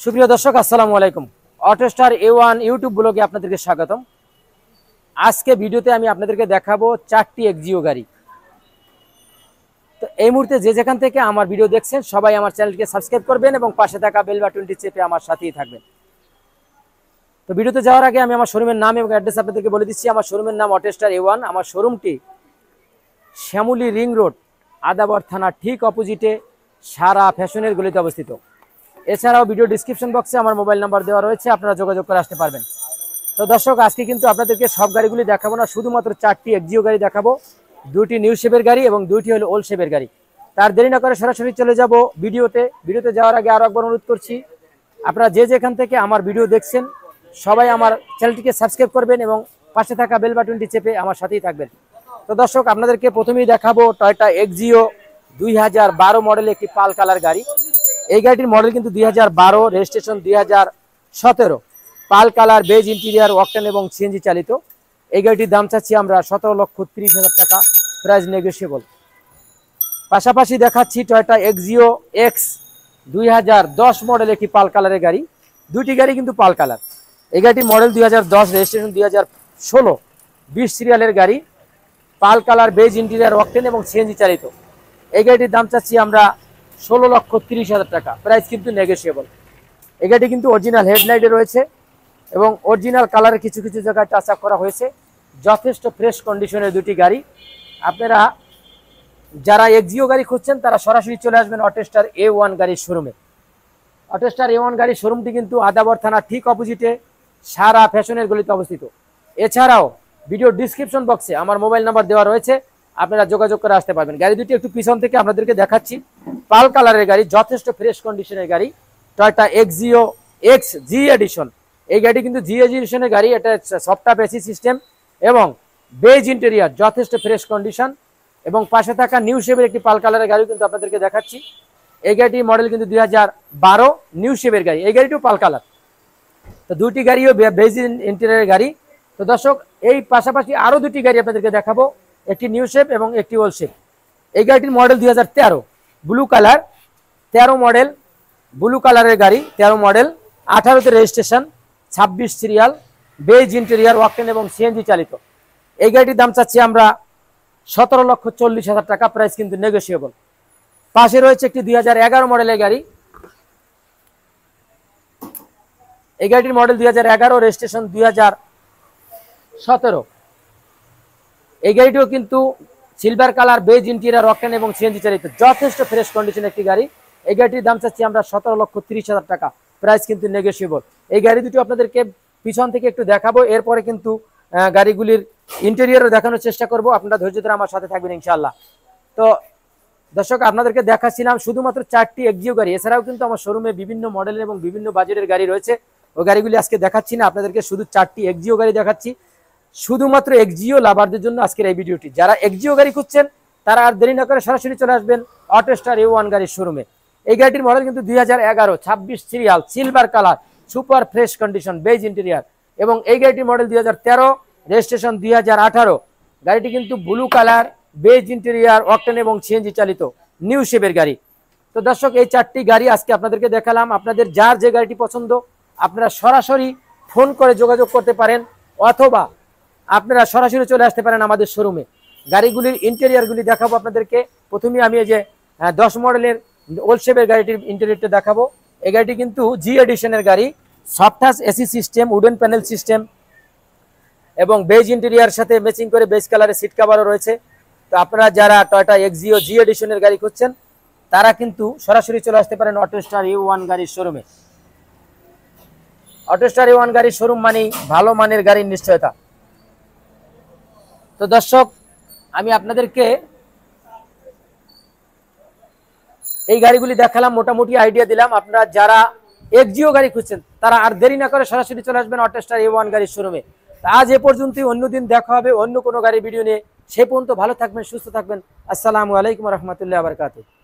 সুপ্রিয় দর্শক, আসসালামু আলাইকুম। অটোস্টার A1 ইউটিউব ব্লগে আপনাদেরকে স্বাগতম। আজকে ভিডিওতে আমি আপনাদেরকে দেখাবো 4টি এক্সিও গাড়ি। তো এই মুহূর্তে যে যেখান থেকে আমার ভিডিও দেখছেন সবাই আমার চ্যানেলকে সাবস্ক্রাইব করবেন এবং পাশে থাকা বেল বাটনটি চেপে আমার সাথেই থাকবেন। তো ভিডিওতে যাওয়ার আগে আমি আমার শোরুমের নাম এবং অ্যাড্রেস আপনাদেরকে বলে দিচ্ছি। আমার শোরুমের নাম অটোস্টার A1। আমার শোরুমটি শ্যামলী রিং রোড, আদাবর থানা ঠিক অপোজিটে সারা ফ্যাশনের গলিতে অবস্থিত। এছাড়াও ভিডিও ডিসক্রিপশন বক্সে আমার মোবাইল নাম্বার দেওয়া রয়েছে, আপনারা যোগাযোগ করে আসতে পারবেন। তো দর্শক, আজকে কিন্তু আপনাদেরকে সব গাড়িগুলি দেখাবো না, শুধুমাত্র 4টি এক্সিও গাড়ি দেখাবো। 2টি নিউ শেপের গাড়ি এবং 2টি হলো ওল্ড শেপের গাড়ি। তার দেরি না করে সরাসরি চলে যাব ভিডিওতে যাওয়ার আগে আরো একবার অনুরোধ করছি, আপনারা যে যেখান থেকে আমার ভিডিও দেখছেন সবাই আমার চ্যানেলটিকে সাবস্ক্রাইব করবেন এবং পাশে থাকা বেল বাটনটি চেপে আমার সাথেই থাকবেন। তো দর্শক, আপনাদেরকে প্রথমেই দেখাবো টয়োটা এক্সিও 2012 মডেলের একটি পাল কালার গাড়ি। এই গাড়িটির মডেল কিন্তু 2012, রেজিস্ট্রেশন 2017, পাল কালার, বেজ ইন্টেরিয়ার, অকটেন এবং সিএনজি চালিত। এই গাড়িটির দাম চাচ্ছি আমরা 17,30,000 টাকা, প্রাইস নেগোশিয়েবল। পাশাপাশি দেখাচ্ছি টয়োটা এক্সিও এক্স 2010 মডেল একটি পাল কালারের গাড়ি। 2টি গাড়ি কিন্তু পাল কালার। এই গাড়িটির মডেল 2010, রেজিস্ট্রেশন 2016, 20 সিরিয়ালের গাড়ি, পাল কালার, বেজ ইন্টেরিয়ার, অকটেন এবং সিএনজি চালিত। এই গাড়িটির দাম চাচ্ছি আমরা 16,30,000 টাকা, প্রাইস কিন্তু নেগোশিয়েবল। এই গাড়িটি কিন্তু অরিজিনাল হেডলাইটে রয়েছে এবং অরিজিনাল কালারে কিছু কিছু জায়গায় টাচ আপ করা হয়েছে। যথেষ্ট ফ্রেশ কন্ডিশনের 2টি গাড়ি। আপনারা যারা এক্সিও গাড়ি খুঁজছেন তারা সরাসরি চলে আসবেন অটোস্টার A1 গাড়ির শোরুমে। অটোস্টার A1 গাড়ির শোরুমটি কিন্তু আদাবর থানা ঠিক অপোজিটে সারা ফ্যাশনের গলিতে অবস্থিত। এছাড়াও ভিডিও ডিসক্রিপশন বক্সে আমার মোবাইল নাম্বার দেওয়া রয়েছে, আপনারা যোগাযোগ করে আসতে পারবেন। গাড়ি দুটি একটু পিছন থেকে আপনাদেরকে দেখাচ্ছি। পাল কালারের গাড়ি, যথেষ্ট ফ্রেশ কন্ডিশনের গাড়ি, টয়োটা এক্সিও এক্স জি এডিশন। এই গাড়ি কিন্তু জি এডিশনের গাড়ি। এটা সফটটপ এসি সিস্টেম এবং বেজ ইন্টেরিয়ার, যথেষ্ট ফ্রেশ কন্ডিশন এবং পাশে থাকা নিউ শেপের একটি পাল কালারের গাড়ি কিন্তু আপনাদেরকে দেখাচ্ছি। এই গাড়িটির মডেল কিন্তু 2012 নিউ শেপের গাড়ি। এই গাড়িটিও পাল কালার। তো 2টি গাড়িও বেজ ইন্টেরিয়ারের গাড়ি। তো দর্শক, এই পাশাপাশি আরো 2টি গাড়ি আপনাদেরকে দেখাবো, একটি নিউ শেপ এবং একটি ওল্ড শেপ। এই গাড়িটির model 2013, blue colour, 13 model, blue কালারের গাড়ি, 13 মডেল, 18তে registration, 26 serial, beige interior, octane এবং সিএনজি চালিত। এই গাড়িটির দাম চাচ্ছি আমরা 17,40,000 টাকা, প্রাইস কিন্তু নেগোশিয়েবল। পাশে রয়েছে একটি 2011 মডেলের গাড়ি। এই গাড়িটির মডেল 2011, রেজিস্ট্রেশন 2017। এই গাড়িটিও কিন্তু silver colour, base interior, octane এবং সিএনজি চালিত, যথেষ্ট ফ্রেশ কন্ডিশন একটি গাড়ি। এই গাড়িটির দাম চাচ্ছি আমরা 17,30,000 টাকা, প্রাইস কিন্তু নেগোশিয়েবল। এই গাড়ি দুটো আপনাদেরকে পিছন থেকে একটু দেখাবো, এরপরে কিন্তু গাড়িগুলির ইন্টেরিয়রও দেখানোর চেষ্টা করব। আপনারা ধৈর্য ধরে আমার সাথে থাকবেন ইনশাআল্লাহ। তো দর্শক, আপনাদেরকে দেখাচ্ছিলাম শুধুমাত্র 4টি এক্সিও গাড়ি। এছাড়াও কিন্তু আমার শোরুমে বিভিন্ন মডেলের এবং বিভিন্ন বাজেটের গাড়ি রয়েছে। ওই গাড়িগুলি আজকে দেখাচ্ছি না, আপনাদেরকে শুধু 4টি এক্সিও গাড়ি দেখাচ্ছি, শুধুমাত্র এক্সিও লাভারদের জন্য আজকের এই ভিডিওটি। যারা এক্সিও গাড়ি খুঁজছেন তারা আর দেরি না করে সরাসরি চলে আসবেন অটোস্টার A1 গাড়ির শোরুমে। এই গাড়িটির মডেল কিন্তু 2011, 26 serial, silver colour, super fresh condition, base interior এবং এই গাড়িটির মডেল 2013, রেজিস্ট্রেশন 2018। গাড়িটি কিন্তু blue colour, base interior, octane এবং সিএনজি চালিত, নিউ শেপের গাড়ি। তো দর্শক, এই 4টি গাড়ি আজকে আপনাদেরকে দেখালাম। আপনাদের যার যে গাড়িটি পছন্দ আপনারা সরাসরি ফোন করে যোগাযোগ করতে পারেন, অথবা আপনারা সরাসরি চলে আসতে পারেন আমাদের শোরুমে। গাড়িগুলির ইন্টেরিয়ারগুলি দেখাবো আপনাদেরকে। প্রথমে আমি এই যে 10 মডেলের ওল্ড শেপের গাড়িটির ইন্টেরিয়রটা দেখাবো। এই গাড়িটি কিন্তু জি এডিশনের গাড়ি, soft touch AC system, wooden panel system এবং বেজ ইন্টেরিয়ার সাথে ম্যাচিং করে বেজ কালারের সিট কভারও রয়েছে। তো আপনারা যারা টয়োটা এক্সিও জি এডিশনের গাড়ি খুঁজছেন তারা কিন্তু সরাসরি চলে আসতে পারেন অটোস্টার A1 গাড়ির শোরুমে। অটোস্টার A1 গাড়ির শোরুম মানেই ভালো মানের গাড়ির নিশ্চয়তা। তো দর্শক, আমি আপনাদেরকে এই গাড়িগুলি দেখালাম, মোটামুটি আইডিয়া দিলাম। আপনারা যারা এক্সিও গাড়ি খুঁজছেন তারা আর দেরি না করে সরাসরি চলে আসবেন অটোস্টার A1 গাড়ির শোরুমে। আজ এ পর্যন্তই, অন্যদিন দেখা হবে অন্য কোনো গাড়ির ভিডিও নিয়ে। সে পর্যন্ত ভালো থাকবেন, সুস্থ থাকবেন। আসসালামু আলাইকুম রহমতুল্লাহ বারকাতুহু।